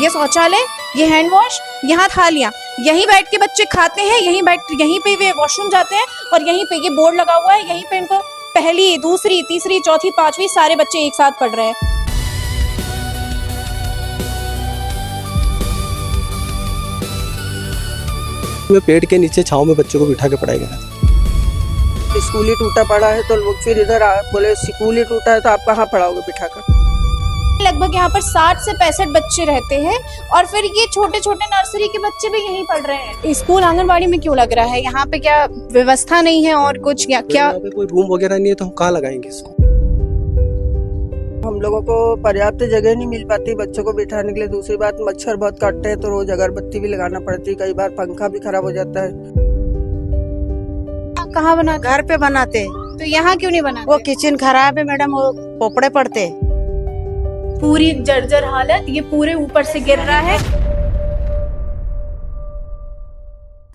ये शौचालय, ये हैंड वॉश, यहाँ थालियाँ, यहीं बैठ के बच्चे खाते हैं, यहीं पे वे वॉशरूम जाते हैं और यहीं पे ये बोर्ड लगा हुआ है, यहीं पे इनको पहली, दूसरी, तीसरी, चौथी, पांचवी सारे बच्चे एक साथ पढ़ रहे हैं। पेड़ के नीचे छांव में बच्चों को बिठा के पढ़ाई करा। स्कूल ही टूटा पड़ा है तो लोग फिर इधर बोले स्कूल ही टूटा है तो आप कहाँ पढ़ाओगे बिठाकर। लगभग यहाँ पर 60 से 65 बच्चे रहते हैं और फिर ये छोटे छोटे नर्सरी के बच्चे भी यहीं पढ़ रहे हैं। स्कूल आंगनबाड़ी में क्यों लग रहा है? यहाँ पे क्या व्यवस्था नहीं है और कुछ क्या? यहाँ पे कोई रूम वगैरह नहीं है तो हम कहाँ लगाएंगे इसको? हम लोगों को पर्याप्त जगह नहीं मिल पाती बच्चों को बिठाने के लिए। दूसरी बात मच्छर बहुत काटते हैं तो रोज अगरबत्ती भी लगाना पड़ती है, कई बार पंखा भी खराब हो जाता है। कहाँ बनाते? घर पे बनाते। तो यहाँ क्यों नहीं बनाते? वो किचन खराब है मैडम, वो पोपड़े पड़ते। पूरी जर्जर हालत, ये पूरे ऊपर से गिर रहा है।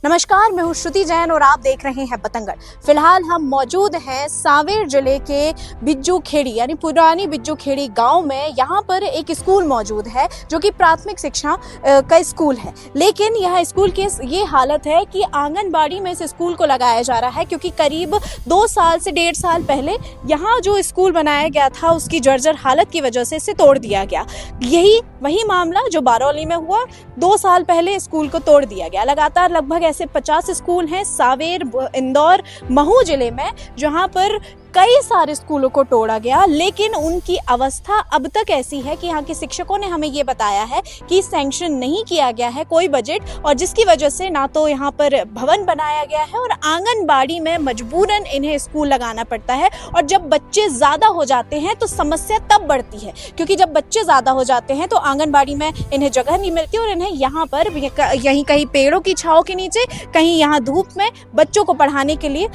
नमस्कार, मैं हूँ श्रुति जैन और आप देख रहे हैं बतंगड़। फिलहाल हम मौजूद हैं सांवेर जिले के बिज्जू खेड़ी यानी पुरानी बिज्जू खेड़ी गांव में। यहाँ पर एक स्कूल मौजूद है जो कि प्राथमिक शिक्षा का स्कूल है, लेकिन यह स्कूल की ये हालत है कि आंगनबाड़ी में इस स्कूल को लगाया जा रहा है क्योंकि करीब 2 साल से 1.5 साल पहले यहाँ जो स्कूल बनाया गया था उसकी जर्जर हालत की वजह से इसे तोड़ दिया गया। यही वही मामला जो बारौली में हुआ, 2 साल पहले स्कूल को तोड़ दिया गया। लगातार लगभग ऐसे 50 स्कूल हैं सांवेर, इंदौर, महू जिले में जहां पर कई सारे स्कूलों को तोड़ा गया, लेकिन उनकी अवस्था अब तक ऐसी है कि यहाँ के शिक्षकों ने हमें ये बताया है कि सैंक्शन नहीं किया गया है कोई बजट, और जिसकी वजह से ना तो यहाँ पर भवन बनाया गया है और आंगनबाड़ी में मजबूरन इन्हें स्कूल लगाना पड़ता है। और जब बच्चे ज़्यादा हो जाते हैं तो समस्या तब बढ़ती है, क्योंकि जब बच्चे ज़्यादा हो जाते हैं तो आंगनबाड़ी में इन्हें जगह नहीं मिलती और इन्हें यहाँ पर यहीं कहीं पेड़ों की छाँव के नीचे, कहीं यहाँ धूप में बच्चों को पढ़ाने के लिए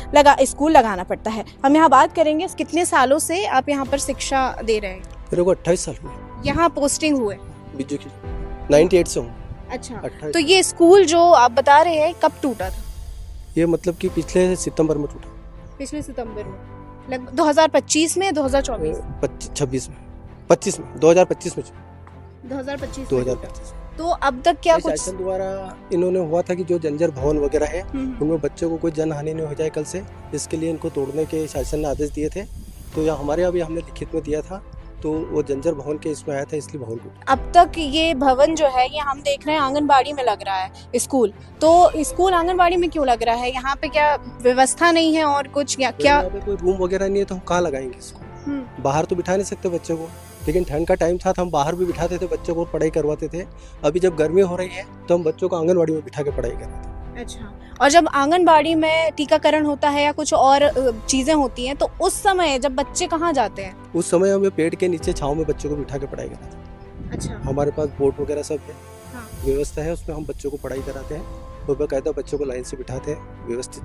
स्कूल लगाना पड़ता है। हम यहाँ बात करेंगे कितने सालों से आप यहाँ पर शिक्षा दे रहे हैं? मेरे को 28 साल हुए। यहाँ पोस्टिंग हुए? बिज्जू की 98 से हूँ। अच्छा, तो ये स्कूल जो आप बता रहे हैं कब टूटा था? ये मतलब कि पिछले सितंबर में टूटा। पिछले सितंबर में, लगभग 2025 में, 2024 26 में, 25 में, 2025 में, 2025। तो अब तक क्या कुछ शासन द्वारा इन्होंने हुआ था कि जो जंजर भवन वगैरह है उनमें बच्चों को कोई जनहानि नहीं हो जाए कल से, इसके लिए इनको तोड़ने के शासन ने आदेश दिए थे। तो यहाँ हमारे यहाँ भी हमने लिखित में दिया था, तो वो जंजर भवन के इसमें आया था, इसलिए भवन टूटा। अब तक ये भवन जो है ये हम देख रहे हैं आंगनबाड़ी में लग रहा है स्कूल, तो स्कूल आंगनबाड़ी में क्यों लग रहा है? यहाँ पे क्या व्यवस्था नहीं है और कुछ क्या? यहाँ पे कोई रूम वगैरह नहीं है तो हम कहाँ लगाएंगे इसको? बाहर तो बिठा नहीं सकते बच्चों को, लेकिन ठंड का टाइम था तो हम बाहर भी बिठाते थे बच्चों को, पढ़ाई करवाते थे। अभी जब गर्मी हो रही है तो हम बच्चों को आंगनबाड़ी में बिठा के पढ़ाई कराते हैं। अच्छा, और जब आंगनबाड़ी में टीकाकरण होता है या कुछ और चीजें होती हैं तो उस समय जब बच्चे कहाँ जाते हैं? उस समय हमें पेड़ के नीचे छांव में बच्चों को बिठा के पढ़ाई कराते हैं। अच्छा, हमारे पास बोर्ड वगैरह सब है, हाँ। व्यवस्था है, उसमें हम बच्चों को पढ़ाई कराते हैं और बाकायदा बच्चों को लाइन से बिठाते हैं व्यवस्थित।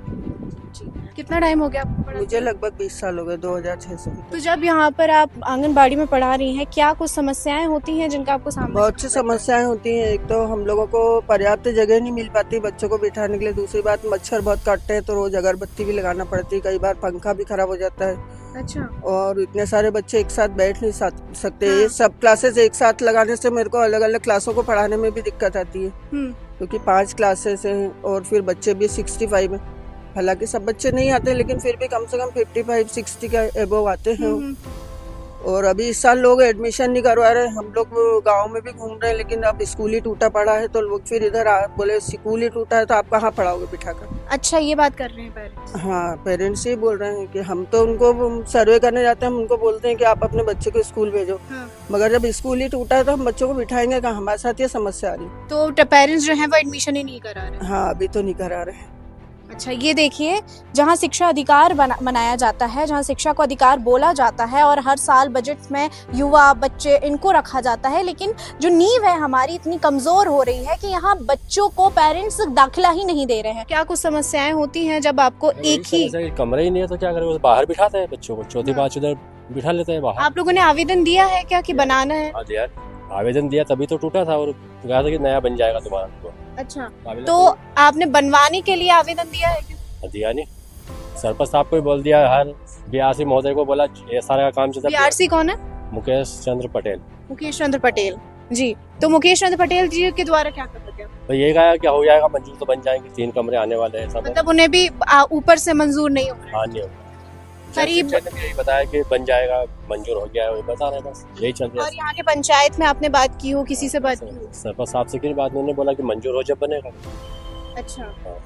कितना टाइम हो गया आपको पढ़ाते? मुझे लगभग 20 साल हो गए, 2006 से। तो जब यहाँ पर आप आंगनबाड़ी में पढ़ा रही हैं, क्या कुछ समस्याएं होती हैं जिनका आपको सामना? बहुत सी समस्याएं होती हैं। एक तो हम लोगों को पर्याप्त जगह नहीं मिल पाती बच्चों को बिठाने के लिए। दूसरी बात मच्छर बहुत काटते हैं तो रोज अगरबत्ती भी लगाना पड़ती है, कई बार पंखा भी खराब हो जाता है। अच्छा, और इतने सारे बच्चे एक साथ बैठ नहीं सकते। ये सब क्लासेस एक साथ लगाने से मेरे को अलग अलग क्लासों को पढ़ाने में भी दिक्कत आती है, क्योंकि 5 क्लासेस हैं और फिर बच्चे भी 65 हैं। हालांकि सब बच्चे नहीं आते लेकिन फिर भी कम से कम 55-60 का एबव आते हैं। और अभी इस साल लोग एडमिशन नहीं करवा रहे। हम लोग गांव में भी घूम रहे हैं, लेकिन अब स्कूल ही टूटा पड़ा है तो लोग फिर इधर बोले स्कूल ही टूटा है तो आप कहाँ पढ़ाओगे बिठाकर। अच्छा, ये बात कर रहे हैं पेरेंट्स? हाँ, पेरेंट्स ही बोल रहे हैं कि हम तो उनको सर्वे करने जाते हैं, हम उनको बोलते हैं कि आप अपने बच्चे को स्कूल भेजो। हाँ। मगर जब स्कूल ही टूटा है तो हम बच्चों को बिठाएंगे कहाँ? हमारे साथ ये समस्या आ रही। तो पेरेंट्स जो है वो एडमिशन ही नहीं करा रहे? हाँ, अभी तो नहीं करा रहे। अच्छा, ये देखिए, जहाँ शिक्षा अधिकार मनाया जाता है, जहाँ शिक्षा को अधिकार बोला जाता है और हर साल बजट में युवा, बच्चे इनको रखा जाता है, लेकिन जो नींव है हमारी इतनी कमजोर हो रही है कि यहाँ बच्चों को पेरेंट्स दाखिला ही नहीं दे रहे हैं। क्या कुछ समस्याएं होती हैं जब आपको एक ही कमरा ही नहीं है तो क्या करें? बाहर बिठाते हैं बच्चों को, चौथी पांच उधर बिठा लेते हैं बाहर। आप लोगों ने आवेदन दिया है क्या कि बनाना है? आवेदन दिया तभी तो टूटा था और कहा था कि नया बन जाएगा दोबारा। अच्छा, तो आपने बनवाने के लिए आवेदन दिया है क्या? दिया नहीं, सरपंच साहब को बोल दिया, हर बीआरसी महोदय को बोला, ये सारा काम चलता है। बीआरसी कौन है? मुकेश चंद्र पटेल। मुकेश चंद्र पटेल, जी, तो मुकेश चंद्र पटेल जी के द्वारा क्या कहा गया? तो ये कहा क्या हो जाएगा, मंजूर तो बन जाएंगे, 3 कमरे आने वाले हैं सब। मतलब उन्हें भी ऊपर से मंजूर नहीं हो रहा। हाँ नहीं होगा, करीब- शिक्षक ने यही बताया कि बन जाएगा, मंजूर हो गया है, वही बता रहे हैं, बस यही चल रहा और यहाँ के पंचायत में आपने बात की हो, किसी से बात की हो? है। सरपंच साहब से की बात, उन्होंने बोला कि मंजूर हो जब बनेगा। अच्छा, हाँ,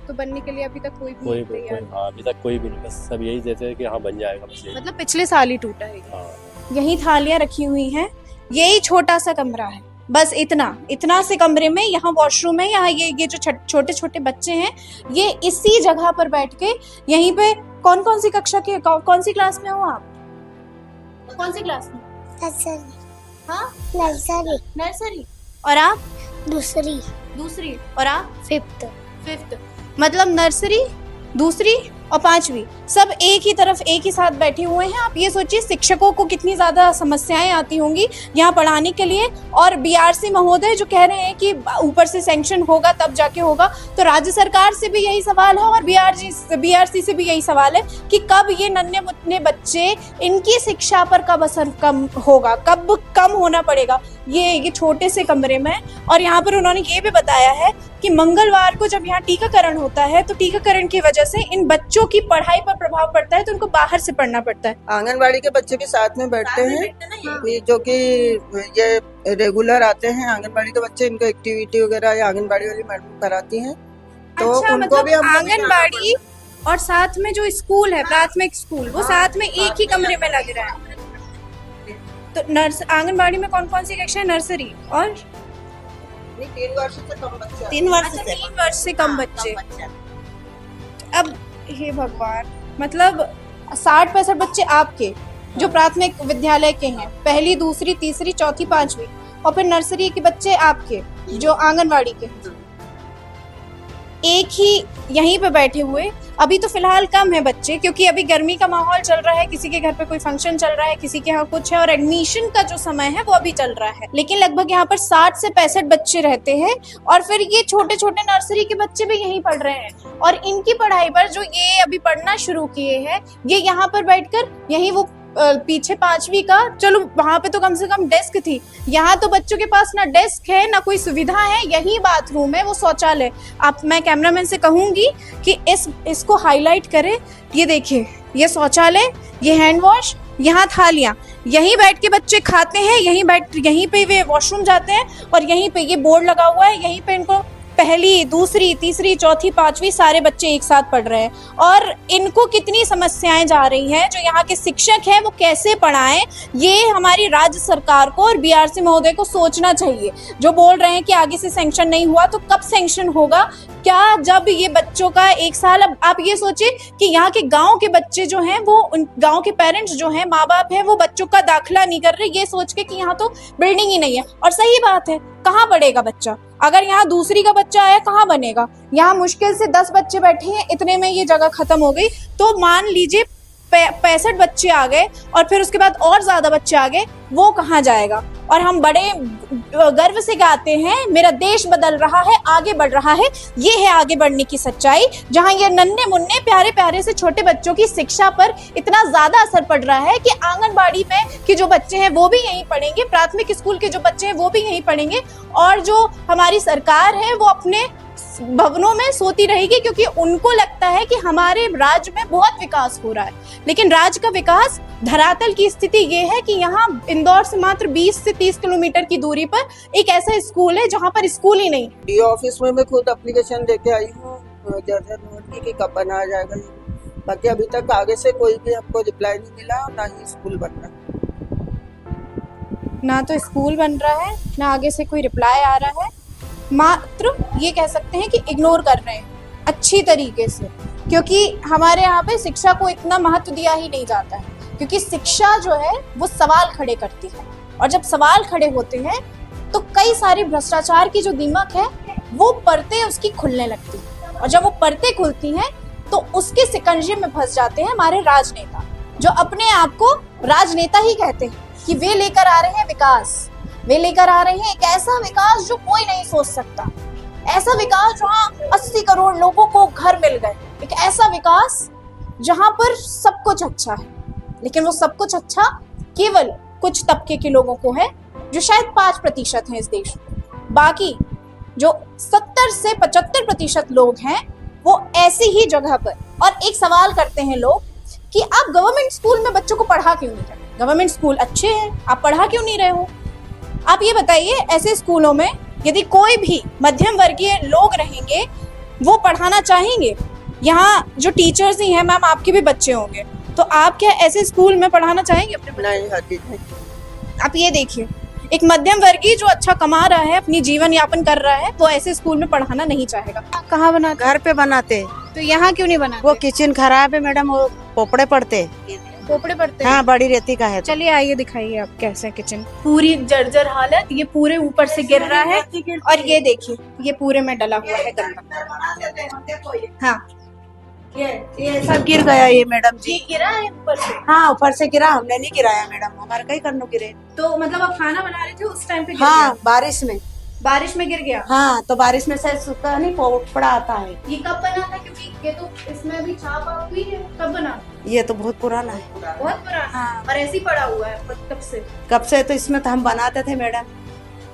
तो बनने के लिए अभी तक कोई भी कोई नहीं तैयार। हाँ अभी तक कोई भी नहीं, बस सब यही देते हैं कि हाँ बन जाएगा, बस यही। मतलब पिछले साल ही टूटा है। हाँ यही थालियां रखी हुई हैं, यही छोटा सा कमरा है, बस इतना से कमरे में यहाँ वॉशरूम है। यहाँ ये जो छोटे छोटे बच्चे हैं, ये इसी जगह पर बैठ के यहीं पे कौन सी कक्षा के कौन सी क्लास में हो आप? कौन सी क्लास में? नर्सरी। हाँ, नर्सरी। और आप? दूसरी। और आप? फिफ्थ। मतलब नर्सरी, दूसरी और 5वीं सब एक ही तरफ एक ही साथ बैठे हुए हैं। आप ये सोचिए शिक्षकों को कितनी ज्यादा समस्याएं आती होंगी यहाँ पढ़ाने के लिए। और बीआरसी महोदय जो कह रहे हैं कि ऊपर से सैंक्शन होगा तब जाके होगा, तो राज्य सरकार से भी यही सवाल है और बीआरसी से भी यही सवाल है कि कब ये नन्हे मुन्ने बच्चे, इनकी शिक्षा पर कब असर कम होगा, कब कम होना पड़ेगा ये छोटे से कमरे में। और यहाँ पर उन्होंने ये भी बताया है कि मंगलवार को जब यहाँ टीकाकरण होता है तो टीकाकरण की वजह से इन बच्चों की पढ़ाई पर प्रभाव पड़ता है, तो उनको बाहर से पढ़ना पड़ता है। आंगनबाड़ी के बच्चे भी साथ में बैठते हैं, जो कि ये रेगुलर आते हैं आंगनबाड़ी के बच्चे, इनको एक्टिविटी वगैरह या आंगनबाड़ी वाली मैडम कराती हैं। तो अच्छा, उनको मतलब भी हम आंगनबाड़ी और साथ में जो स्कूल है, प्राथमिक स्कूल, वो साथ में एक ही कमरे में लग रहा है। तो आंगनबाड़ी में कौन सी कक्षा है? नर्सरी और 3 वर्ष से कम बच्चे। 3 वर्ष अच्छा, से 3 वर्ष से कम बच्चे। अब हे भगवान, मतलब 60-65 बच्चे आपके जो प्राथमिक विद्यालय के हैं, पहली, दूसरी, तीसरी, चौथी, 5वीं, और फिर नर्सरी के बच्चे आपके जो आंगनवाड़ी के हैं, एक ही यहीं पे बैठे हुए। अभी तो फिलहाल कम है बच्चे, क्योंकि अभी गर्मी का माहौल चल रहा है, किसी के घर पे कोई फंक्शन चल रहा है, किसी के यहाँ कुछ है, और एडमिशन का जो समय है वो अभी चल रहा है। लेकिन लगभग यहाँ पर 60 से 65 बच्चे रहते हैं, और फिर ये छोटे छोटे नर्सरी के बच्चे भी यहीं पढ़ रहे हैं। और इनकी पढ़ाई पर जो ये अभी पढ़ना शुरू किए हैं, ये यहाँ पर बैठकर यहीं वो पीछे 5वीं का, चलो वहां पे तो कम से कम डेस्क थी, यहाँ तो बच्चों के पास ना डेस्क है ना कोई सुविधा है, यही बाथरूम है, वो शौचालय। मैं कैमरामैन से कहूंगी कि इसको हाईलाइट करे। ये देखिए, ये शौचालय, ये हैंड वॉश, यहाँ थालियां, यहीं बैठ के बच्चे खाते हैं, यहीं पे वे वॉशरूम जाते हैं, और यहीं पे ये बोर्ड लगा हुआ है, यहीं पे इनको पहली, दूसरी, तीसरी, चौथी, 5वीं सारे बच्चे एक साथ पढ़ रहे हैं। और इनको कितनी समस्याएं जा रही हैं, जो यहाँ के शिक्षक हैं वो कैसे पढ़ाएं, ये हमारी राज्य सरकार को और बीआरसी महोदय को सोचना चाहिए। जो बोल रहे हैं कि आगे से सैंक्शन नहीं हुआ, तो कब सैंक्शन होगा? क्या जब ये बच्चों का 1 साल, अब आप ये सोचिए कि यहाँ के गांव के बच्चे जो हैं, वो उन गांव के पेरेंट्स जो हैं, माँ बाप हैं, वो बच्चों का दाखिला नहीं कर रहे, ये सोच के कि यहाँ तो बिल्डिंग ही नहीं है। और सही बात है, कहाँ पढ़ेगा बच्चा? अगर यहाँ दूसरी का बच्चा आया, कहाँ बनेगा? यहाँ मुश्किल से 10 बच्चे बैठे हैं, इतने में ये जगह खत्म हो गई। तो मान लीजिए 65 बच्चे आ गए, और फिर उसके बाद और ज्यादा बच्चे आ गए, वो कहाँ जाएगा? और हम बड़े गर्व से गाते हैं, मेरा देश बदल रहा है, आगे बढ़ रहा है। ये है आगे बढ़ने की सच्चाई, जहां ये नन्हे मुन्ने प्यारे प्यारे से छोटे बच्चों की शिक्षा पर इतना ज्यादा असर पड़ रहा है कि आंगनबाड़ी में कि जो बच्चे हैं वो भी यहीं पढ़ेंगे, प्राथमिक स्कूल के जो बच्चे हैं वो भी यहीं पढ़ेंगे, और जो हमारी सरकार है वो अपने भवनों में सोती रहेगी, क्योंकि उनको लगता है कि हमारे राज्य में बहुत विकास हो रहा है। लेकिन राज्य का विकास, धरातल की स्थिति ये है कि यहाँ इंदौर से मात्र 20 से 30 किलोमीटर की दूरी पर एक ऐसा स्कूल है जहाँ पर स्कूल ही नहीं। डीओ ऑफिस में मैं खुद एप्लीकेशन देके आई हूँ जर्जर रोड की, कि कब बनाया जाएगा। बाकी अभी तक आगे से कोई भी हमको रिप्लाई नहीं मिला, और ना ही स्कूल बन रहा। ना तो स्कूल बन रहा है, ना आगे से कोई रिप्लाई आ रहा है। मात्र ये कह सकते हैं कि इग्नोर कर रहे हैं अच्छी तरीके से, क्योंकि हमारे यहाँ पे शिक्षा को इतना महत्व दिया ही नहीं जाता है। क्योंकि शिक्षा जो है वो सवाल खड़े करती है, और जब सवाल खड़े होते हैं तो कई सारे भ्रष्टाचार की जो दीमक है वो परतें उसकी खुलने लगती है, और जब वो परतें खुलती हैं तो उसके शिकंजे में फंस जाते हैं हमारे राजनेता, जो अपने आप को राजनेता ही कहते हैं कि वे लेकर आ रहे हैं विकास, वे लेकर आ रहे हैं एक ऐसा विकास जो कोई नहीं सोच सकता, ऐसा विकास जहां 80 करोड़ लोगों को घर मिल गए, एक ऐसा विकास जहां पर सब कुछ अच्छा है। लेकिन वो सब कुछ अच्छा केवल कुछ तबके के लोगों को है, जो शायद 5% हैं इस देश में, बाकी जो 70 से 75% लोग हैं वो ऐसी ही जगह पर। और एक सवाल करते हैं लोग कि आप गवर्नमेंट स्कूल में बच्चों को पढ़ा क्यों नहीं रहे? गवर्नमेंट स्कूल अच्छे हैं, आप पढ़ा क्यों नहीं रहे हो? आप ये बताइए, ऐसे स्कूलों में यदि कोई भी मध्यम वर्गीय लोग रहेंगे वो पढ़ाना चाहेंगे? यहाँ जो टीचर्स ही हैं मैम, आपके भी बच्चे होंगे, तो आप क्या ऐसे स्कूल में पढ़ाना चाहेंगे अपने बच्चे? नहीं, हरगिज नहीं। आप ये देखिए, एक मध्यम वर्गीय जो अच्छा कमा रहा है, अपनी जीवन यापन कर रहा है, वो ऐसे स्कूल में पढ़ाना नहीं चाहेगा। कहाँ बनाते? घर पे बनाते। तो यहाँ क्यों नहीं बनाते? वो किचन खराब है मैडम, वो पोपड़े पड़ते। पोपड़े पड़ते हैं। हाँ, बड़ी रेती का है। चलिए आइए दिखाइए आप कैसे किचन। पूरी जर्जर हालत, ये पूरे ऊपर से गिर रहा है और ये देखिए ये पूरे में डला हुआ है गंदा। हाँ, ये सब गिर गया ये मैडम जी। ये गिरा है ऊपर से? हाँ, ऊपर से गिरा, हमने नहीं गिराया मैडम, हमारे कहीं करनो गिरे। तो मतलब आप खाना बना रहे थे उस टाइम पे गिर हाँ, गया? बारिश में। बारिश में गिर गया? हाँ, तो बारिश में से सूखा नहीं पोपड़ा आता है। ये कब बना था? क्योंकि ये तो इसमें अभी छाप हुई है। कब बना? ये तो बहुत पुराना है। बहुत पुराना। हाँ। और ऐसे ही पड़ा हुआ है कब से? कब से? तो इसमें तो हम बनाते थे मैडम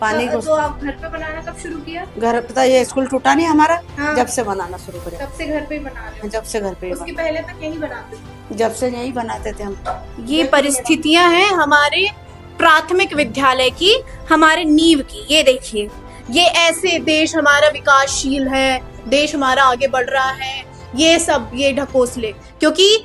पानी को। तो आप घर पे बनाना कब शुरू किया? घर पे तो ये स्कूल टूटा नहीं हमारा, हाँ। जब से बनाना शुरू करे। तब से घर पे ही बना रहे हो? जब से घर पे ही उसके पहले तक यही बनाते थे? जब से यही बनाते थे हम। ये परिस्थितियां हैं हमारे प्राथमिक विद्यालय की, हमारे नींव की। ये देखिए, ये ऐसे देश हमारा विकासशील है, देश हमारा आगे बढ़ रहा है, ये सब ये ढकोसले। क्योंकि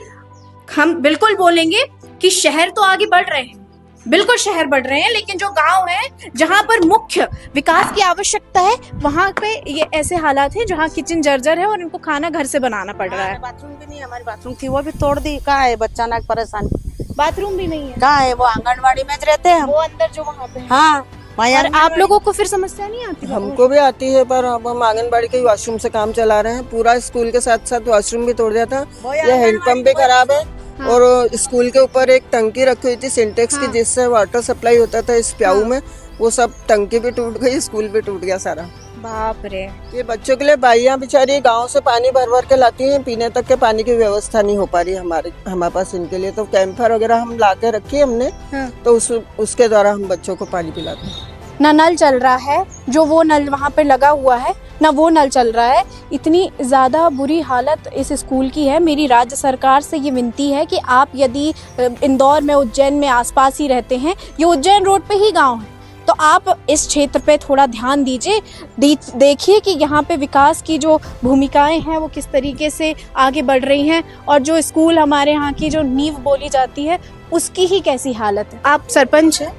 हम बिल्कुल बोलेंगे कि शहर तो आगे बढ़ रहे हैं, बिल्कुल शहर बढ़ रहे हैं, लेकिन जो गांव है जहां पर मुख्य विकास की आवश्यकता है, वहां पे ये ऐसे हालात हैं जहां किचन जर्जर है और इनको खाना घर से बनाना पड़ रहा है। बाथरूम भी नहीं, हमारी बाथरूम थी वो भी तोड़ दी। कहाँ है बच्चा ना परेशानी? बाथरूम भी नहीं है? कहाँ है? वो आंगनबाड़ी में रहते हैं हम। वो अंदर जो वहाँ पे है। हाँ, और आप लोगों को फिर समस्या नहीं आती? हमको भी आती है, पर अब हम आंगनबाड़ी के वॉशरूम से काम चला रहे हैं। पूरा स्कूल के साथ साथ वॉशरूम भी तोड़ दिया था। ये हैंडपंप भी खराब है। हाँ। और स्कूल के ऊपर एक टंकी रखी हुई थी सिंटेक्स हाँ। की, जिससे वाटर सप्लाई होता था इस प्याऊ हाँ। में, वो सब टंकी भी टूट गई, स्कूल भी टूट गया सारा। बाप रे। ये बच्चों के लिए बाइयां बेचारी गांव से पानी भर भर के लाती हैं, पीने तक के पानी की व्यवस्था नहीं हो पा रही हमारे पास इनके लिए। तो कैंपर वगैरह हम ला के रखी हमने। हाँ। तो उसके द्वारा हम बच्चों को पानी पिलाते हैं। ना नल चल रहा है, जो वो नल वहाँ पे लगा हुआ है, ना वो नल चल रहा है। इतनी ज़्यादा बुरी हालत इस स्कूल की है। मेरी राज्य सरकार से ये विनती है कि आप यदि इंदौर में, उज्जैन में आसपास ही रहते हैं, ये उज्जैन रोड पे ही गांव है, तो आप इस क्षेत्र पे थोड़ा ध्यान दीजिए। देखिए कि यहाँ पे विकास की जो भूमिकाएं हैं वो किस तरीके से आगे बढ़ रही हैं, और जो स्कूल हमारे यहाँ की जो नींव बोली जाती है उसकी ही कैसी हालत है। आप सरपंच हैं?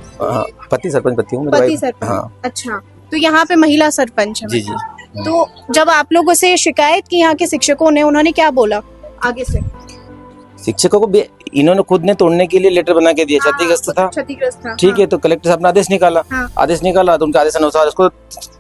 पति सरपंच पति हूँ। पति सरपंच। हाँ। अच्छा, तो यहाँ पे महिला सरपंच है? जी जी। तो जब आप लोगों से शिकायत की यहाँ के शिक्षकों ने, उन्होंने क्या बोला आगे से? शिक्षकों को भी इन्होंने खुद ने तोड़ने के लिए लेटर बना के दिया। क्षतिग्रस्त था, क्षतिग्रस्त था। ठीक है। तो कलेक्टर साहब ने आदेश निकाला। हाँ। आदेश निकाला तो उनके आदेश अनुसार उसको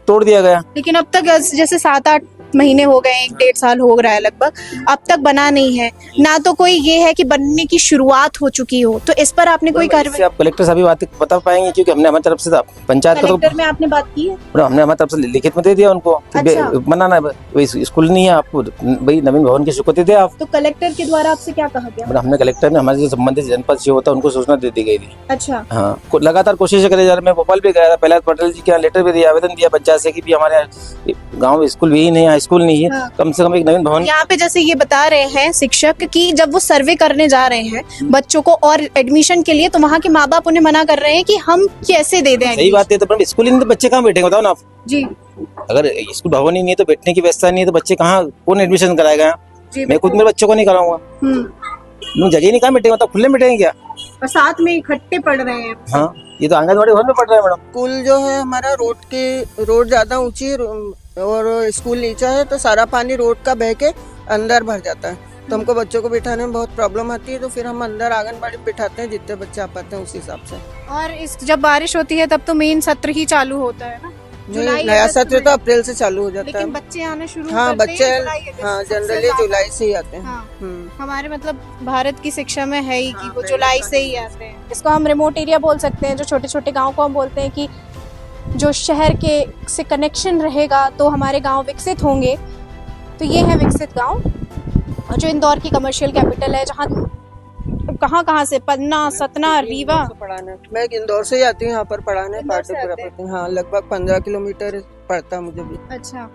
तोड़ दिया गया। लेकिन अब तक जैसे 7-8 महीने हो गए, 1-1.5 साल हो रहा है लगभग, अब तक बना नहीं है ना। तो कोई ये है कि बनने की शुरुआत हो चुकी हो, तो इस पर आपने कोई कार्रवाई? आप कलेक्टर साहब बात बता पाएंगे, क्योंकि हमने हमारी तरफ से पंचायत को कलेक्टर में आपने बात की है? हमने हमारी तरफ से लिखित में दे दिया उनको। अच्छा। बनाना स्कूल नहीं है, आपको भाई नवीन भवन की स्वीकृति दे आप। तो कलेक्टर के द्वारा आपसे क्या कहा गया? हमने कलेक्टर में हमारे जो संबंधित जनपद से होता है उनको सूचना दे दी गई थी। अच्छा। हाँ, लगातार कोशिश करे जा रहे। मैं भोपाल भी गया था, प्रहलाद पटेल जी के यहाँ लेटर भी दिया, आवेदन दिया पंचायत से कि भी हमारे गाँव में स्कूल भी नहीं है, स्कूल नहीं है। हाँ। कम से कम एक नवीन भवन। यहाँ पे जैसे ये बता रहे हैं शिक्षक कि जब वो सर्वे करने जा रहे हैं बच्चों को और एडमिशन के लिए, तो वहाँ के माँ बाप उन्हें मना कर रहे हैं कि हम कैसे दे दें। सही बात है। तो स्कूल ही नहीं तो बच्चे कहाँ बैठेंगे, बताओ ना आप। जी। अगर स्कूल भवन ही नहीं है तो बैठने की व्यवस्था नहीं है तो बच्चे कहाँ, कौन एडमिशन कराएगा? मैं खुद मेरे बच्चों को नहीं कराऊंगा। जगह नहीं, कहाँ बैठेंगे? मतलब खुले में बैठेंगे क्या? और साथ में इकट्ठे पढ़ रहे हैं। हाँ, ये तो आंगनबाड़ी भवन में पढ़ रहा है मैडम। स्कूल जो है हमारा रोड ज्यादा ऊंची और स्कूल नीचा है, तो सारा पानी रोड का बह के अंदर भर जाता है। तो हमको बच्चों को बिठाने में बहुत प्रॉब्लम आती है। तो फिर हम अंदर आंगनबाड़ी बिठाते हैं, जितने बच्चे आ पाते हैं उस हिसाब से। और जब बारिश होती है तब तो मेन सत्र ही चालू होता है ना? नया सत्र तो अप्रैल से चालू हो जाता है। लेकिन बच्चे आना शुरू हाँ, करते बच्चे हैं जुलाई, अगस्त हाँ सबसे जनरली ज्यादा। जुलाई से ही आते हैं। हाँ। हमारे मतलब भारत की शिक्षा में है ही कि वो जुलाई से ही आते हैं। इसको हम रिमोट एरिया बोल सकते हैं। जो छोटे छोटे गांव को हम बोलते हैं कि जो शहर के से कनेक्शन रहेगा तो हमारे गांव विकसित होंगे। तो ये है विकसित गांव, और जो इंदौर की कमर्शियल कैपिटल है, जहाँ कहाँ से? पन्ना, सतना, रीवा? पढ़ाने मैं इंदौर से ही आती हूँ यहाँ पर पढ़ाने। इंदौर से आते पार्टी हाँ, लगभग 15 किलोमीटर पड़ता मुझे भी। अच्छा,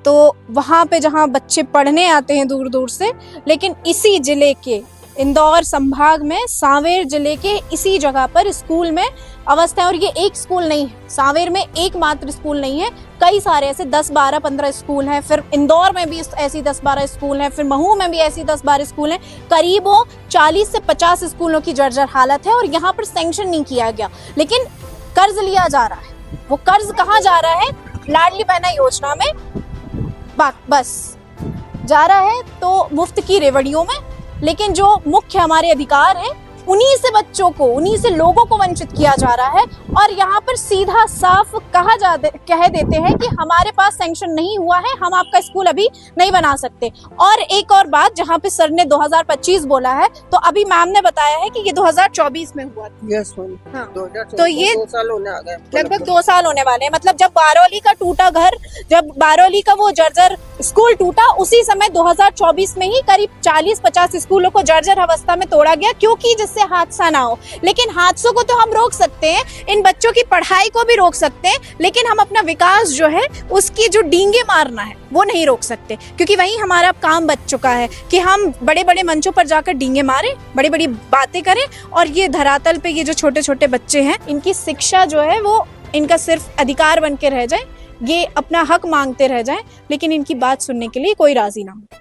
तो वहाँ पे जहाँ बच्चे पढ़ने आते हैं दूर दूर से, लेकिन इसी जिले के इंदौर संभाग में सांवेर जिले के इसी जगह पर स्कूल में अवस्था है। और ये एक स्कूल नहीं है, सांवेर में एकमात्र स्कूल नहीं है, कई सारे ऐसे 10, 12, 15 स्कूल हैं। फिर इंदौर में भी ऐसी 10, 12 स्कूल हैं, फिर महू में भी ऐसी 10, 12 स्कूल हैं। करीबों 40 से 50 स्कूलों की जर्जर हालत है और यहाँ पर सैंक्शन नहीं किया गया, लेकिन कर्ज लिया जा रहा है। वो कर्ज कहाँ जा रहा है? लाडली बहना योजना में बस जा रहा है, तो मुफ्त की रेवड़ियों में। लेकिन जो मुख्य हमारे अधिकार हैं, उन्हीं से बच्चों को, उन्हीं से लोगों को वंचित किया जा रहा है। और यहाँ पर सीधा साफ कह देते हैं कि हमारे पास सैंक्शन नहीं हुआ है, हम आपका स्कूल अभी नहीं बना सकते। और एक और बात, जहाँ पे सर ने 2025 बोला है, तो अभी मैम ने बताया है कि ये 2024 में हुआ था। यस हाँ। 2024 तो ये 2 साल होने आ गए, लगभग 2 साल होने वाले हैं। मतलब जब बारौली का टूटा घर, जब बारौली का वो जर्जर स्कूल टूटा, उसी समय 2024 में ही करीब 40-50 स्कूलों को जर्जर अवस्था में तोड़ा गया, क्योंकि जिससे हादसा ना हो। लेकिन हादसों को तो हम रोक सकते हैं, इन बच्चों की पढ़ाई को भी रोक सकते हैं, लेकिन हम अपना विकास जो है, उसकी जो डींगे मारना है, वो नहीं रोक सकते। क्योंकि वही हमारा काम बच चुका है कि हम बड़े बड़े मंचों पर जाकर डींगे मारें, बड़ी बड़ी बातें करें, और ये धरातल पे ये जो छोटे छोटे बच्चे हैं, इनकी शिक्षा जो है वो इनका सिर्फ अधिकार बन के रह जाए, ये अपना हक मांगते रह जाएं, लेकिन इनकी बात सुनने के लिए कोई राजी ना हो।